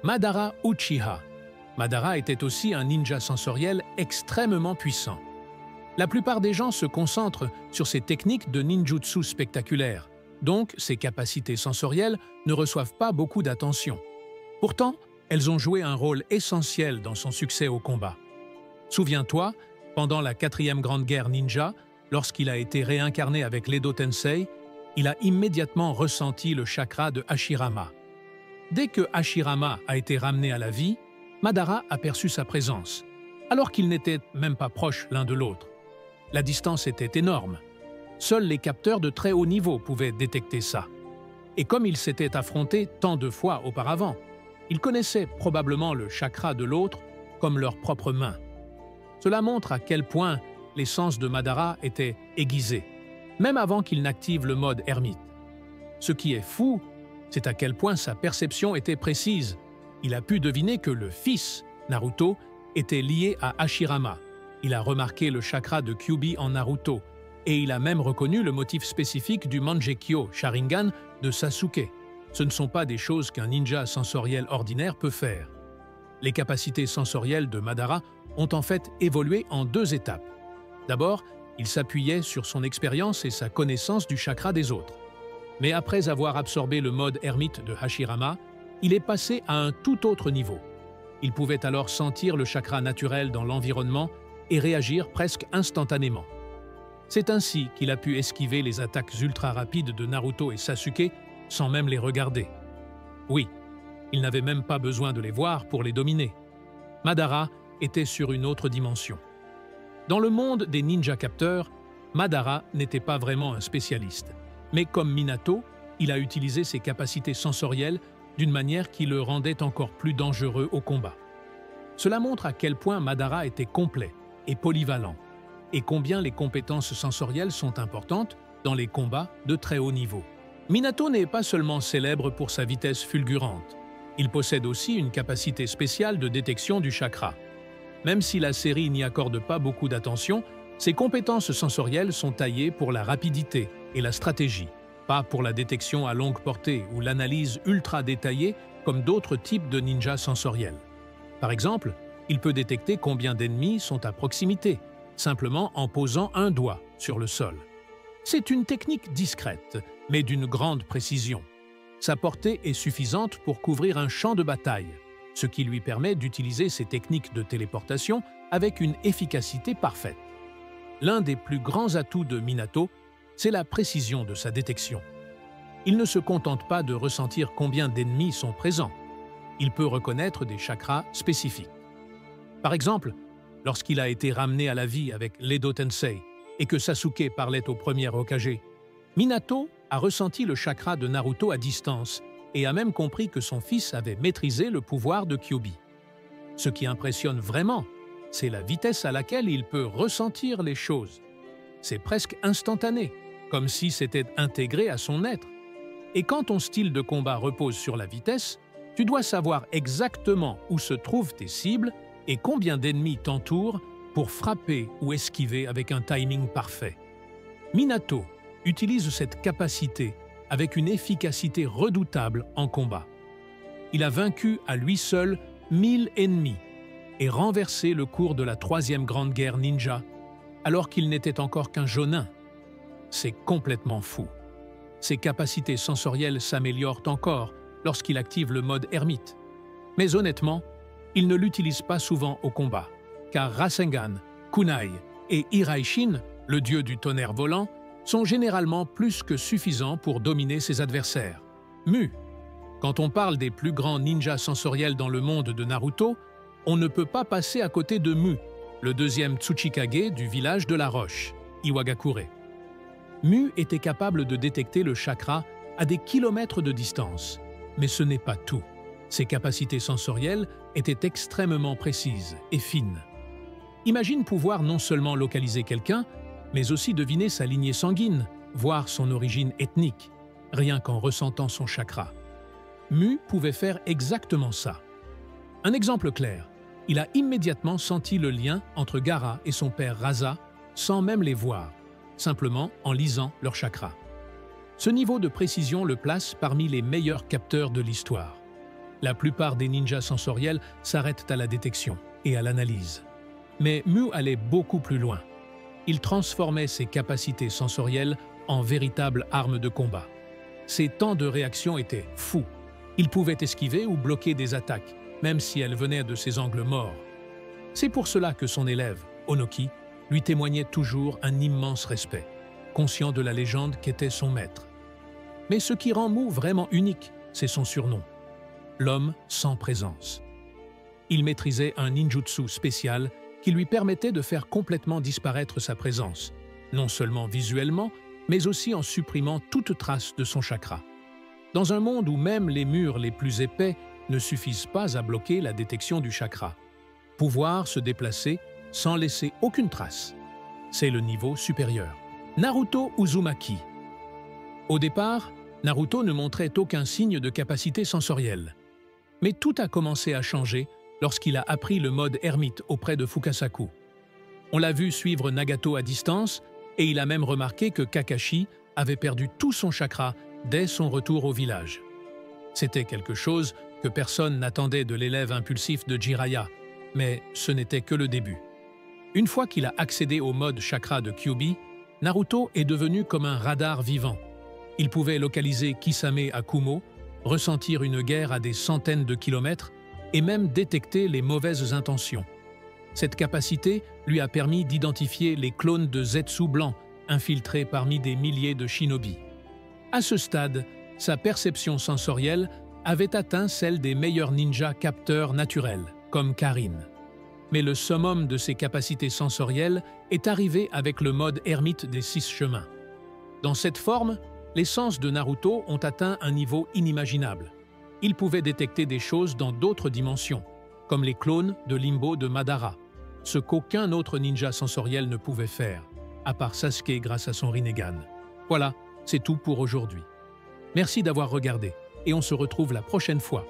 Madara Uchiha. Madara était aussi un ninja sensoriel extrêmement puissant. La plupart des gens se concentrent sur ses techniques de ninjutsu spectaculaires, donc ses capacités sensorielles ne reçoivent pas beaucoup d'attention. Pourtant, elles ont joué un rôle essentiel dans son succès au combat. Souviens-toi, pendant la 4e Grande Guerre ninja, lorsqu'il a été réincarné avec l'Edo Tensei, il a immédiatement ressenti le chakra de Hashirama. Dès que Hashirama a été ramené à la vie, Madara a perçu sa présence, alors qu'ils n'étaient même pas proches l'un de l'autre. La distance était énorme. Seuls les capteurs de très haut niveau pouvaient détecter ça. Et comme ils s'étaient affrontés tant de fois auparavant, ils connaissaient probablement le chakra de l'autre comme leurs propres mains. Cela montre à quel point les sens de Madara étaient aiguisés, même avant qu'il n'active le mode ermite. Ce qui est fou, c'est à quel point sa perception était précise. Il a pu deviner que le fils, Naruto, était lié à Hashirama. Il a remarqué le chakra de Kyuubi en Naruto, et il a même reconnu le motif spécifique du Mangekyo Sharingan de Sasuke. Ce ne sont pas des choses qu'un ninja sensoriel ordinaire peut faire. Les capacités sensorielles de Madara ont en fait évolué en 2 étapes. D'abord, il s'appuyait sur son expérience et sa connaissance du chakra des autres. Mais après avoir absorbé le mode ermite de Hashirama, il est passé à un tout autre niveau. Il pouvait alors sentir le chakra naturel dans l'environnement et réagir presque instantanément. C'est ainsi qu'il a pu esquiver les attaques ultra rapides de Naruto et Sasuke sans même les regarder. Oui, il n'avait même pas besoin de les voir pour les dominer. Madara était sur une autre dimension. Dans le monde des ninja capteurs, Madara n'était pas vraiment un spécialiste. Mais comme Minato, il a utilisé ses capacités sensorielles d'une manière qui le rendait encore plus dangereux au combat. Cela montre à quel point Madara était complet et polyvalent, et combien les compétences sensorielles sont importantes dans les combats de très haut niveau. Minato n'est pas seulement célèbre pour sa vitesse fulgurante, il possède aussi une capacité spéciale de détection du chakra. Même si la série n'y accorde pas beaucoup d'attention, ses compétences sensorielles sont taillées pour la rapidité et la stratégie, pas pour la détection à longue portée ou l'analyse ultra détaillée comme d'autres types de ninjas sensoriels. Par exemple, il peut détecter combien d'ennemis sont à proximité, simplement en posant un doigt sur le sol. C'est une technique discrète, mais d'une grande précision. Sa portée est suffisante pour couvrir un champ de bataille, ce qui lui permet d'utiliser ses techniques de téléportation avec une efficacité parfaite. L'un des plus grands atouts de Minato, c'est la précision de sa détection. Il ne se contente pas de ressentir combien d'ennemis sont présents. Il peut reconnaître des chakras spécifiques. Par exemple, lorsqu'il a été ramené à la vie avec l'Edo Tensei et que Sasuke parlait au premier Hokage, Minato a ressenti le chakra de Naruto à distance et a même compris que son fils avait maîtrisé le pouvoir de Kyuubi. Ce qui impressionne vraiment, c'est la vitesse à laquelle il peut ressentir les choses. C'est presque instantané, comme si c'était intégré à son être. Et quand ton style de combat repose sur la vitesse, tu dois savoir exactement où se trouvent tes cibles et combien d'ennemis t'entourent pour frapper ou esquiver avec un timing parfait. Minato utilise cette capacité avec une efficacité redoutable en combat. Il a vaincu à lui seul 1000 ennemis et renversé le cours de la 3e Grande Guerre ninja alors qu'il n'était encore qu'un jonin. C'est complètement fou. Ses capacités sensorielles s'améliorent encore lorsqu'il active le mode ermite. Mais honnêtement, il ne l'utilise pas souvent au combat, car Rasengan, Kunai et Iraishin, le dieu du tonnerre volant, sont généralement plus que suffisants pour dominer ses adversaires. Mu. Quand on parle des plus grands ninjas sensoriels dans le monde de Naruto, on ne peut pas passer à côté de Mu, le 2e Tsuchikage du village de la Roche, Iwagakure. Mu était capable de détecter le chakra à des kilomètres de distance. Mais ce n'est pas tout. Ses capacités sensorielles étaient extrêmement précises et fines. Imagine pouvoir non seulement localiser quelqu'un, mais aussi deviner sa lignée sanguine, voir son origine ethnique, rien qu'en ressentant son chakra. Mu pouvait faire exactement ça. Un exemple clair, il a immédiatement senti le lien entre Gaara et son père Rasa sans même les voir, simplement en lisant leur chakra. Ce niveau de précision le place parmi les meilleurs capteurs de l'histoire. La plupart des ninjas sensoriels s'arrêtent à la détection et à l'analyse. Mais Mu allait beaucoup plus loin. Il transformait ses capacités sensorielles en véritables armes de combat. Ses temps de réaction étaient fous. Il pouvait esquiver ou bloquer des attaques, même si elles venaient de ses angles morts. C'est pour cela que son élève, Onoki, lui témoignait toujours un immense respect, conscient de la légende qu'était son maître. Mais ce qui rend Mu vraiment unique, c'est son surnom, l'homme sans présence. Il maîtrisait un ninjutsu spécial qui lui permettait de faire complètement disparaître sa présence, non seulement visuellement, mais aussi en supprimant toute trace de son chakra. Dans un monde où même les murs les plus épais ne suffisent pas à bloquer la détection du chakra, pouvoir se déplacer sans laisser aucune trace, c'est le niveau supérieur. Naruto Uzumaki. Au départ, Naruto ne montrait aucun signe de capacité sensorielle. Mais tout a commencé à changer lorsqu'il a appris le mode ermite auprès de Fukasaku. On l'a vu suivre Nagato à distance et il a même remarqué que Kakashi avait perdu tout son chakra dès son retour au village. C'était quelque chose que personne n'attendait de l'élève impulsif de Jiraiya, mais ce n'était que le début. Une fois qu'il a accédé au mode chakra de Kyuubi, Naruto est devenu comme un radar vivant. Il pouvait localiser Kisame à Kumo, ressentir une guerre à des centaines de kilomètres et même détecter les mauvaises intentions. Cette capacité lui a permis d'identifier les clones de Zetsu blanc infiltrés parmi des milliers de shinobi. À ce stade, sa perception sensorielle avait atteint celle des meilleurs ninjas capteurs naturels, comme Karin. Mais le summum de ses capacités sensorielles est arrivé avec le mode ermite des 6 chemins. Dans cette forme, les sens de Naruto ont atteint un niveau inimaginable. Il pouvait détecter des choses dans d'autres dimensions, comme les clones de Limbo de Madara, ce qu'aucun autre ninja sensoriel ne pouvait faire, à part Sasuke grâce à son Rinnegan. Voilà, c'est tout pour aujourd'hui. Merci d'avoir regardé, et on se retrouve la prochaine fois.